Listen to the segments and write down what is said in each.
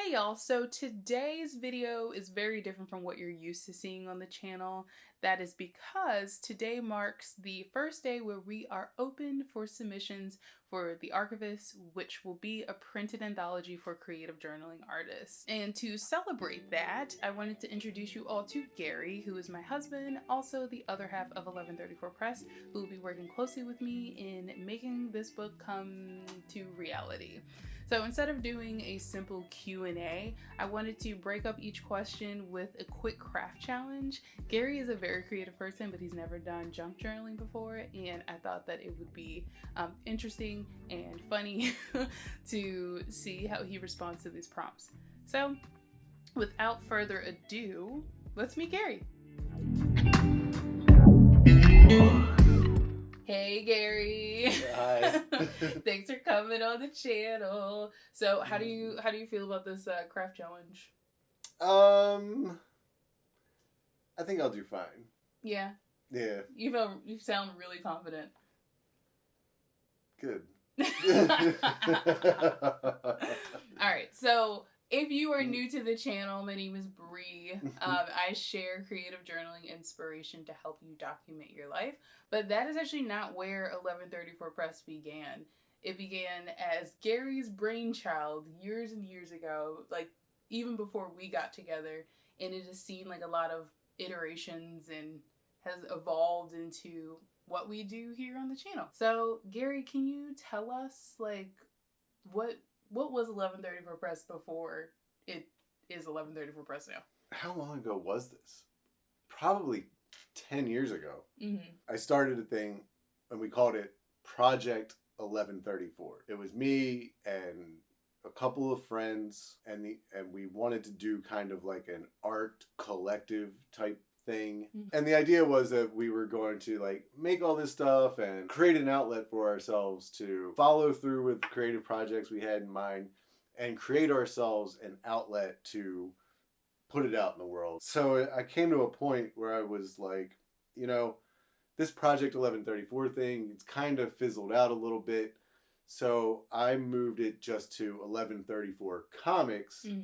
Hey y'all, so today's video is very different from what you're used to seeing on the channel. That is because today marks the first day where we are open for submissions for the Archivist, which will be a printed anthology for creative journaling artists. And to celebrate that, I wanted to introduce you all to Gary, who is my husband, also the other half of 1134 Press, who will be working closely with me in making this book come to reality. So instead of doing a simple Q&A, I wanted to break up each question with a quick craft challenge. Gary is a very creative person, but he's never done junk journaling before, and I thought that it would be interesting and funny to see how he responds to these prompts. So without further ado, let's meet Gary. Hey Gary. Hi. Thanks for coming on the channel. So how do you feel about this craft challenge? I think I'll do fine. Yeah. Yeah. You sound really confident. Good. Alright, so if you are new to the channel, my name is Bree. I share creative journaling inspiration to help you document your life. But that is actually not where 1134 Press began. It began as Gary's brainchild years and years ago, like even before we got together. And it has seen like a lot of iterations and has evolved into what we do here on the channel. So Gary, can you tell us like what was 1134 Press before it is 1134 Press now? How long ago was this? Probably 10 years ago. Mm-hmm. I started a thing and we called it Project 1134. It was me and a couple of friends and we wanted to do kind of like an art collective type thing. Mm-hmm. And the idea was that we were going to like make all this stuff and create an outlet for ourselves to follow through with creative projects we had in mind and create ourselves an outlet to put it out in the world. So I came to a point where I was like, you know, this Project 1134 thing, it's kind of fizzled out a little bit. So I moved it just to 1134 Comics. Mm-hmm.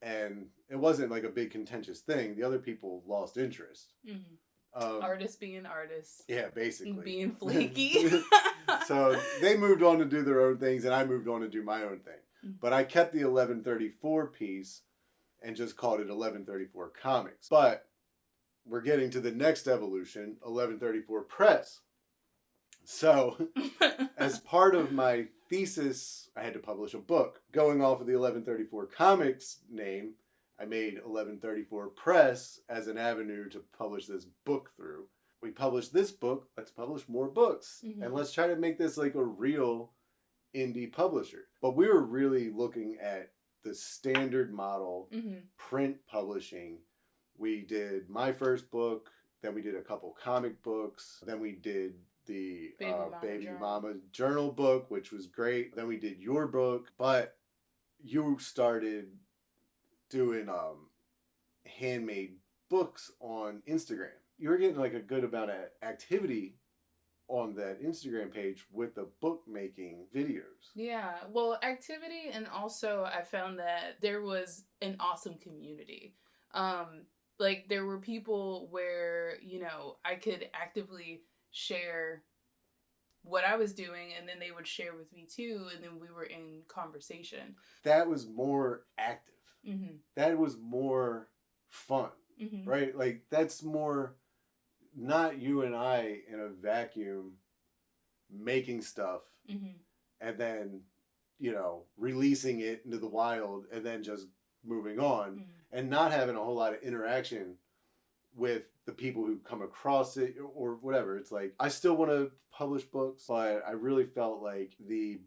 And it wasn't like a big contentious thing. The other people lost interest. Mm-hmm. Artists being artists. Yeah, basically. Being flaky. So they moved on to do their own things and I moved on to do my own thing. Mm-hmm. But I kept the 1134 piece and just called it 1134 Comics. But we're getting to the next evolution, 1134 Press. So as part of my thesis, I had to publish a book. Going off of the 1134 Comics name, I made 1134 Press as an avenue to publish this book through. We published this book, let's publish more books. Mm-hmm. And let's try to make this like a real indie publisher. But we were really looking at the standard model, mm-hmm. print publishing. We did my first book, then we did a couple comic books, then we did the Baby Mama journal book, which was great. Then we did your book, but you started doing handmade books on Instagram. You were getting like a good amount of activity on that Instagram page with the bookmaking videos. Yeah, well, activity, and also I found that there was an awesome community. Like there were people where, you know, I could actively share what I was doing and then they would share with me too, and then we were in conversation. That was more active. Mm-hmm. That was more fun, mm-hmm. right? Like that's more not you and I in a vacuum making stuff, mm-hmm. and then, you know, releasing it into the wild and then just moving on, mm-hmm. and not having a whole lot of interaction with the people who come across it or whatever. It's like, I still want to publish books, but I really felt like the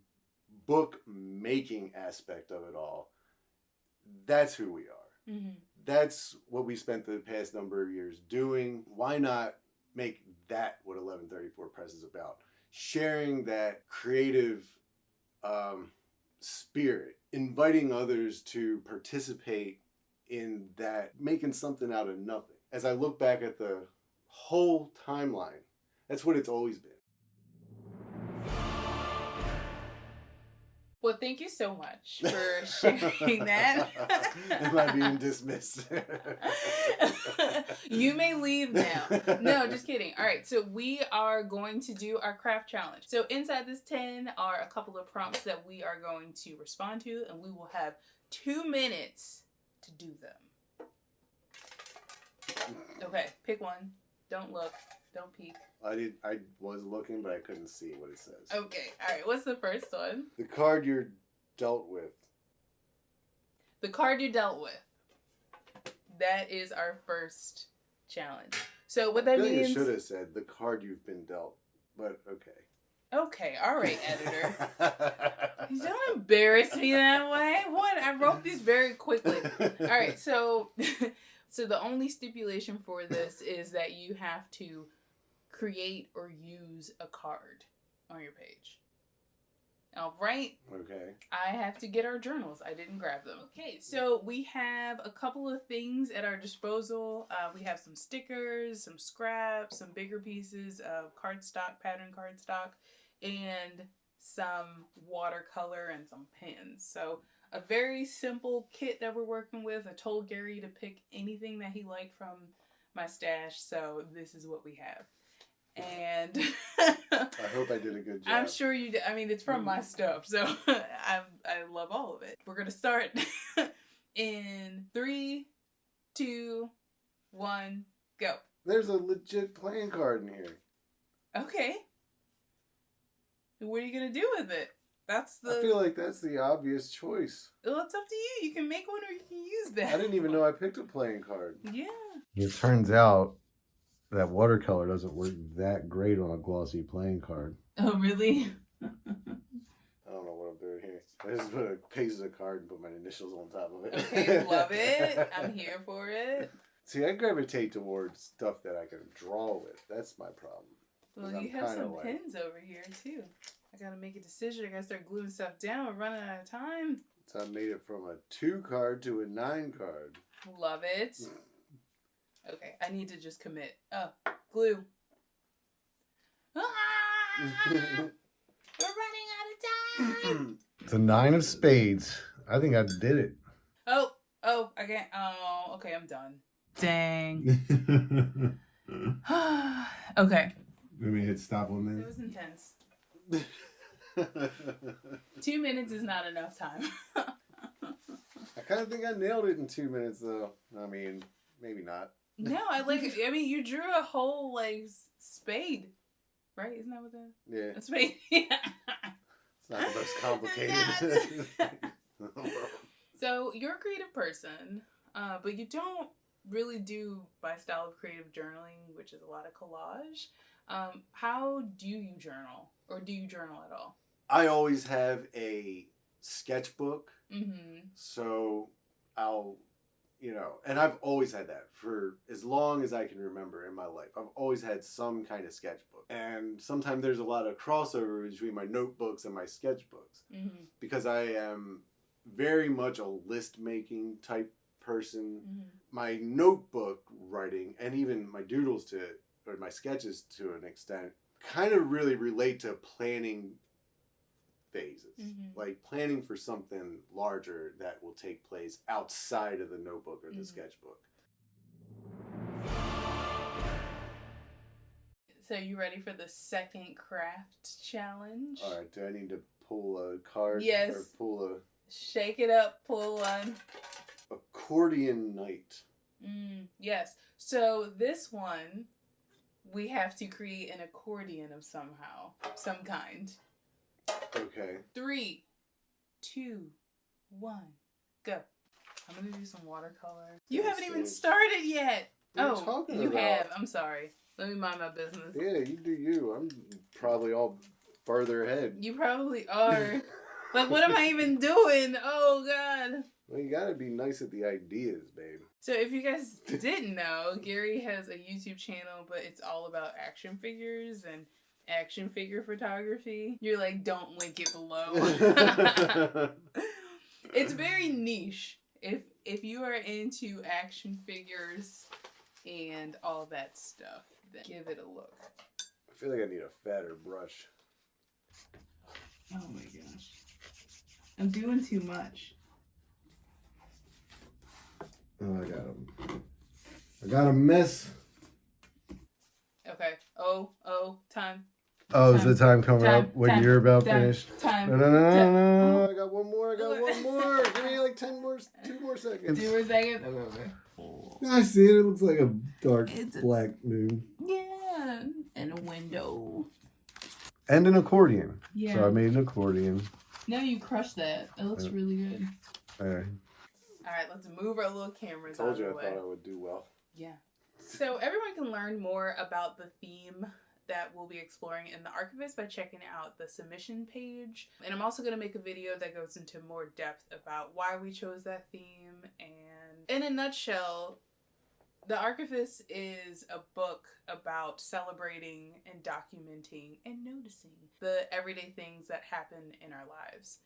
book making aspect of it all, that's who we are. Mm-hmm. That's what we spent the past number of years doing. Why not make that what 1134 Press is about? Sharing that creative spirit, inviting others to participate in that, making something out of nothing. As I look back at the whole timeline, that's what it's always been. Well, thank you so much for sharing that. Am I being dismissed? You may leave now. No, just kidding. All right, so we are going to do our craft challenge. So inside this 10 are a couple of prompts that we are going to respond to, and we will have 2 minutes to do them. Okay, pick one. Don't look. Don't peek. I was looking, but I couldn't see what it says. Okay, all right. What's the first one? The card you're dealt with. The card you dealt with. That is our first challenge. So what that means... I should have said the card you've been dealt, but okay. Okay, all right, editor. Don't embarrass me that way. What? I wrote these very quickly. All right, so the only stipulation for this is that you have to create or use a card on your page. All right. Okay. I have to get our journals. I didn't grab them. Okay, so we have a couple of things at our disposal. We have some stickers, some scraps, some bigger pieces of cardstock, pattern cardstock, and some watercolor and some pens. So a very simple kit that we're working with. I told Gary to pick anything that he liked from my stash, so this is what we have. And I hope I did a good job. I'm sure you did. I mean, it's from my stuff, so I love all of it. We're gonna start in 3, 2, 1, go. There's a legit playing card in here. Okay. What are you gonna do with it? I feel like that's the obvious choice. Well, it's up to you. You can make one or you can use that. I didn't even know I picked a playing card. Yeah. It turns out that watercolor doesn't work that great on a glossy playing card. Oh, really? I don't know what I'm doing here. I just put a piece of card and put my initials on top of it. Okay, love it. I'm here for it. See, I gravitate towards stuff that I can draw with. That's my problem. Well, you have some pens over here, too. I gotta make a decision. I gotta start gluing stuff down. We're running out of time. So I made it from a 2 card to a 9 card. Love it. Okay, I need to just commit. Oh, glue. We're running out of time. It's a 9 of spades. I think I did it. Oh, I can't. Oh, okay, I'm done. Dang. Okay. Let me hit stop on It that. was intense. 2 minutes is not enough time. I kind of think I nailed it in 2 minutes, though. I mean, maybe not. No, I mean, you drew a whole, like, spade. Right? Isn't that what that is? Yeah. A spade. Yeah. It's not the most complicated. So, you're a creative person, but you don't really do my style of creative journaling, which is a lot of collage. How do you journal? Or do you journal at all? I always have a sketchbook. Mm-hmm. So I'll, and I've always had that for as long as I can remember in my life. I've always had some kind of sketchbook. And sometimes there's a lot of crossover between my notebooks and my sketchbooks. Mm-hmm. Because I am very much a list-making type person. Mm-hmm. My notebook writing and even my doodles or my sketches to an extent, kind of really relate to planning phases. Mm-hmm. Like planning for something larger that will take place outside of the notebook or the sketchbook. So you ready for the second craft challenge? All right, do I need to pull a card? Yes. Or pull a... Shake it up, pull one. Accordion Night. Yes. So this one, we have to create an accordion of some kind. Okay. 3, 2, 1, go. I'm gonna do some watercolor. You haven't even started yet. What are you talking about? have. I'm sorry. Let me mind my business. Yeah, you do you. I'm probably all further ahead. You probably are. Like, what am I even doing? Oh, God. Well, you gotta be nice at the ideas, babe. So if you guys didn't know, Gary has a YouTube channel, but it's all about action figures and action figure photography. You're like, don't link it below. It's very niche. If you are into action figures and all that stuff, then give it a look. I feel like I need a fatter brush. Oh my gosh. I'm doing too much. Oh, I got him. I got a miss. Okay. Time. Oh, is the time coming up when you're about finished? Time. No. I got one more. Give me like 2 more seconds. 2 more seconds? Okay. I see it. It looks like a dark black moon. Yeah. And a window. And an accordion. Yeah. So I made an accordion. No, you crushed that. It looks really good. Alright. Alright, let's move our little cameras I told out you of the way. I thought I would do well. Yeah. So everyone can learn more about the theme that we'll be exploring in the Archivist by checking out the submission page. And I'm also going to make a video that goes into more depth about why we chose that theme. And in a nutshell, The Archivist is a book about celebrating and documenting and noticing the everyday things that happen in our lives.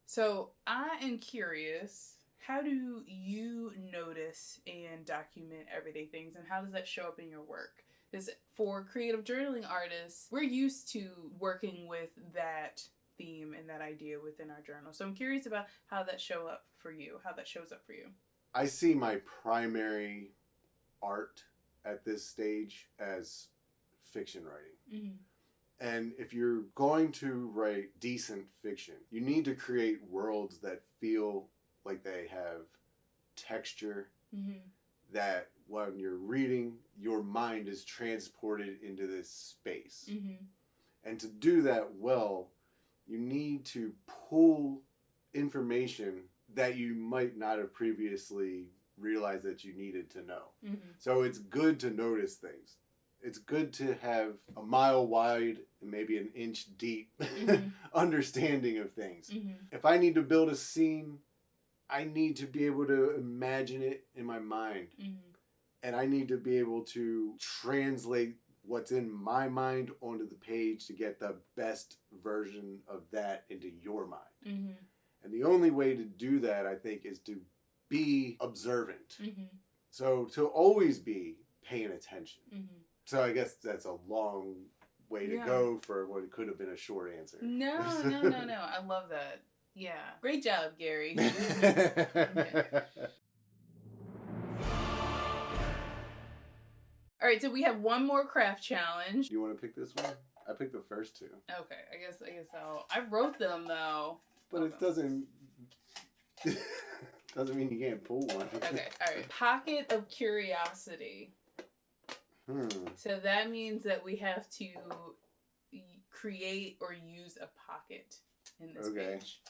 So I am curious, how do you notice and document everyday things, and how does that show up in your work? Because for creative journaling artists, we're used to working with that theme and that idea within our journal. So I'm curious about how that shows up for you. I see my primary art at this stage as fiction writing. Mm-hmm. And if you're going to write decent fiction, you need to create worlds that feel like they have texture, Mm-hmm. that when you're reading, your mind is transported into this space. Mm-hmm. And to do that well, you need to pull information that you might not have previously realized that you needed to know. Mm-hmm. So it's good to notice things. It's good to have a mile wide and maybe an inch deep Mm-hmm. understanding of things. Mm-hmm. If I need to build a scene, I need to be able to imagine it in my mind. Mm-hmm. And I need to be able to translate what's in my mind onto the page to get the best version of that into your mind. Mm-hmm. And the only way to do that, I think, is to be observant. Mm-hmm. So to always be paying attention. Mm-hmm. So I guess that's a long way to go for what could have been a short answer. No. I love that. Yeah. Great job, Gary. All right, so we have one more craft challenge. You want to pick this one? I picked the first two. Okay, I guess I wrote them though. But it doesn't mean you can't pull one. Okay, all right. Pocket of curiosity. So that means that we have to create or use a pocket in this page.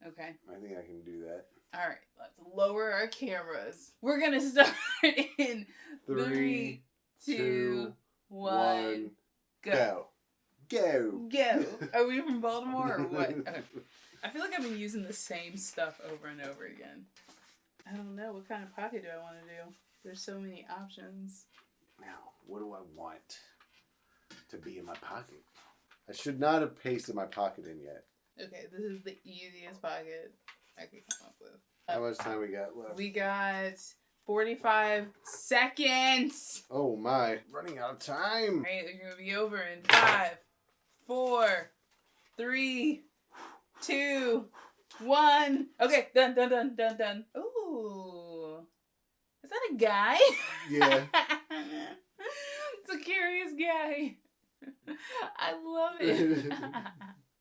Okay. I think I can do that. All right, let's lower our cameras. We're gonna start in 3, 2, 1, go. Are we from Baltimore or what? Okay. I feel like I've been using the same stuff over and over again. I don't know. What kind of pocket do I want to do? There's so many options. Now, what do I want to be in my pocket? I should not have pasted my pocket in yet. Okay, this is the easiest pocket I could come up with. How much time we got left? We got 45 seconds. Oh my, running out of time. All right, you're going to be over in 5, 4, 3, 2, 1. Okay, done. Ooh. Is that a guy? Yeah. It's a curious guy. I love it.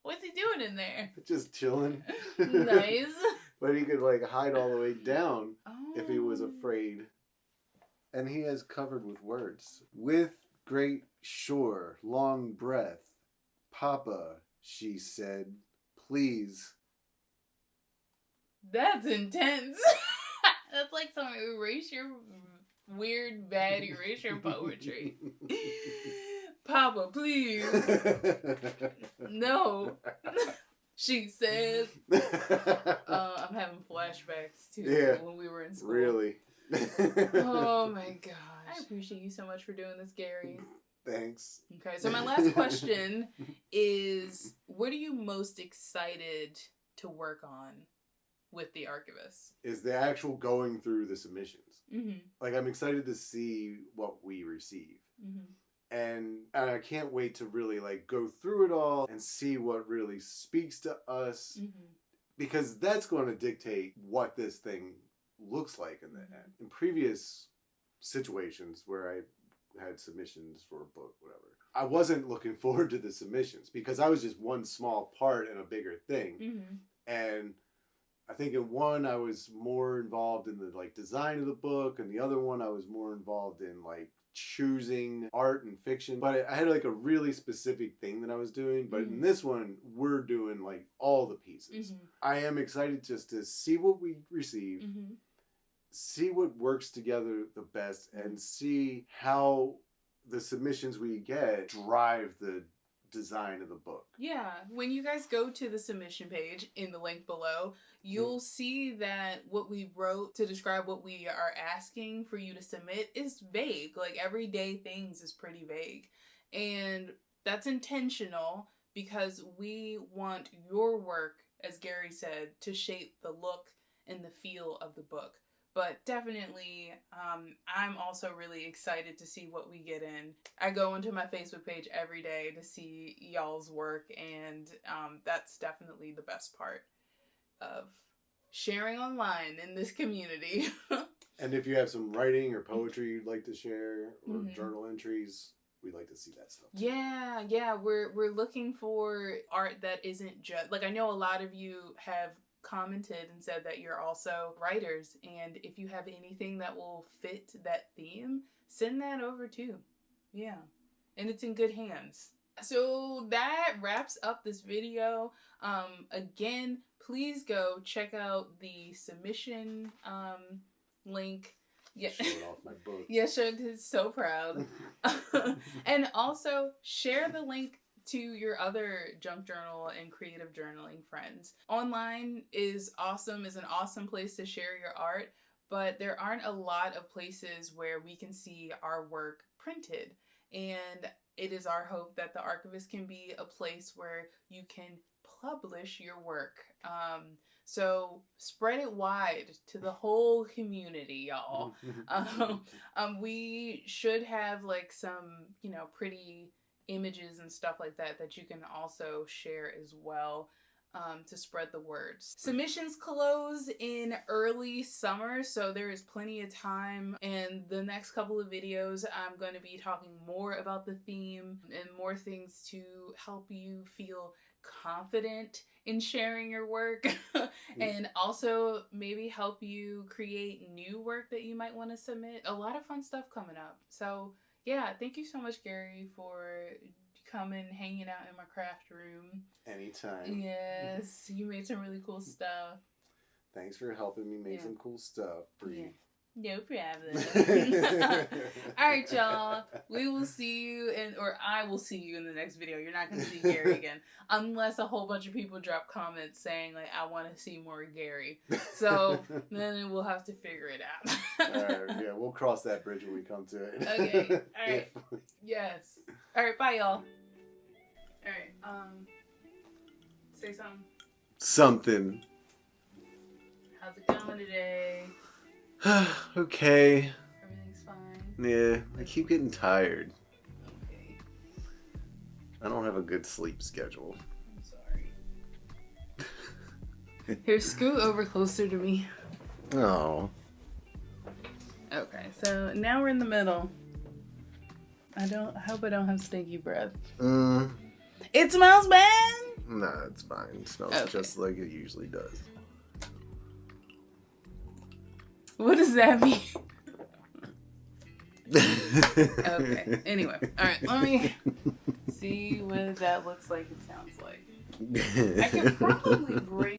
What's he doing in there? Just chilling. Nice. But he could like hide all the way down if he was afraid. And he has covered with words. With great sure long breath, Papa, she said, please. That's intense. That's like some erasure, weird, bad erasure poetry. Papa, please. No. She said. I'm having flashbacks to when we were in school. Really? Oh my gosh. I appreciate you so much for doing this, Gary. Thanks. Okay, so my last question is, what are you most excited to work on with the Archivist? Is the actual going through the submissions. Mm-hmm. Like, I'm excited to see what we receive. Mm-hmm. And I can't wait to really like go through it all and see what really speaks to us. Mm-hmm. because that's going to dictate what this thing looks like in the end. In previous situations where I had submissions for a book, whatever, I wasn't looking forward to the submissions because I was just one small part in a bigger thing. And I think in one I was more involved in the like design of the book, and the other one I was more involved in like choosing art and fiction. But I had like a really specific thing that I was doing. But in this one, we're doing like all the pieces. I am excited just to see what we receive, see what works together the best, and see how the submissions we get drive the design of the book. Yeah, when you guys go to the submission page in the link below, you'll see that what we wrote to describe what we are asking for you to submit is vague. Like everyday things is pretty vague. And that's intentional because we want your work, as Gary said, to shape the look and the feel of the book. But definitely, I'm also really excited to see what we get in. I go into my Facebook page every day to see y'all's work, and that's definitely the best part of sharing online in this community. And if you have some writing or poetry you'd like to share, or journal entries, we'd like to see that stuff too. Yeah, we're looking for art that isn't just, like, I know a lot of you have commented and said that you're also writers, and if you have anything that will fit that theme, send that over too. Yeah, and it's in good hands. So that wraps up this video. Again, please go check out the submission link. Yeah. Showing off my book. Yeah, sure. So proud. And also share the link to your other junk journal and creative journaling friends. Online is awesome, is an awesome place to share your art, but there aren't a lot of places where we can see our work printed. And it is our hope that the Archivist can be a place where you can publish your work. So spread it wide to the whole community, y'all. We should have like some, pretty images and stuff like that you can also share as well, to spread the words. Submissions close in early summer, so there is plenty of time. And the next couple of videos, I'm going to be talking more about the theme and more things to help you feel confident in sharing your work and also maybe help you create new work that you might want to submit. A lot of fun stuff coming up. So yeah, thank you so much, Gary, for coming, hanging out in my craft room. Anytime. Yes, you made some really cool stuff. Thanks for helping me make some cool stuff, Bree. Yeah. No problem. Alright, y'all. We will see you I will see you in the next video. You're not going to see Gary again. Unless a whole bunch of people drop comments saying, like, I want to see more Gary. So, then we'll have to figure it out. Alright, yeah, we'll cross that bridge when we come to it. Okay. Alright. Yes. Alright, bye, y'all. Alright, say something. Something. How's it going today? Okay. Everything's fine? Yeah, I keep getting tired. Okay. I don't have a good sleep schedule. I'm sorry. Here, scoot over closer to me. Oh. Okay, so now we're in the middle. I hope I don't have stinky breath. It smells bad? Nah, it's fine. It smells just like it usually does. What does that mean? Okay. Anyway. Alright, let me see what that looks like and sounds like. I could probably break